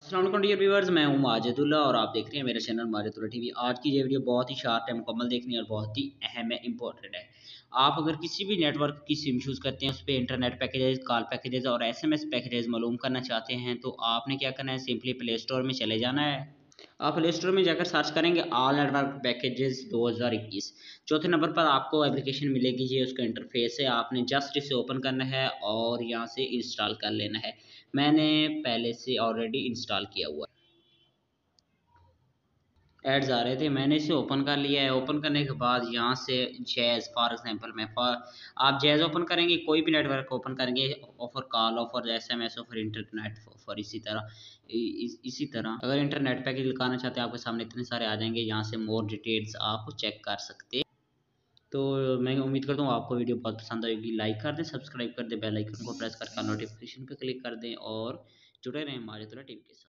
अस्सलाम वालेकुम dear viewers, मैं हूं माजिदुल्लाह और आप देख रहे हैं मेरा चैनल माजिदुल्लाह टीवी। आज की ये वीडियो बहुत ही शार्ट है, मुकम्मल देखनी है और बहुत ही अहम है, इंपॉर्टेंट है। आप अगर किसी भी नेटवर्क की सिम यूज़ करते हैं, उस पर इंटरनेट पैकेजेस, कॉल पैकेजेस और एसएमएस पैकेजेस मालूम करना चाहते हैं तो आपने क्या करना है, सिंपली प्ले स्टोर में चले जाना है। आप प्ले स्टोर में जाकर सर्च करेंगे ऑल नेटवर्क पैकेजेस 2021। चौथे नंबर पर आपको एप्लीकेशन मिलेगी, ये उसका इंटरफेस है। आपने जस्ट इसे ओपन करना है और यहाँ से इंस्टॉल कर लेना है। मैंने पहले से ऑलरेडी इंस्टॉल किया हुआ है। एड्स आ रहे थे, मैंने इसे ओपन कर लिया है। ओपन करने के बाद यहाँ से जैज़ फॉर एग्जांपल आप जैज़ ओपन करेंगे, कोई भी नेटवर्क ओपन करेंगे, offer call, offer SMS, offer internet, offer इसी तरह अगर इंटरनेट पैकेज दिखाना चाहते हैं आपके सामने इतने सारे आ जाएंगे। यहाँ से मोर डिटेल्स आप चेक कर सकते हैं। तो मैं उम्मीद करता हूँ आपको वीडियो बहुत पसंद आएगी। लाइक कर दें, सब्सक्राइब कर दें, बेल आइकन को प्रेस करके नोटिफिकेशन पे क्लिक कर दें और जुड़े रहें हमारे टीवी के साथ।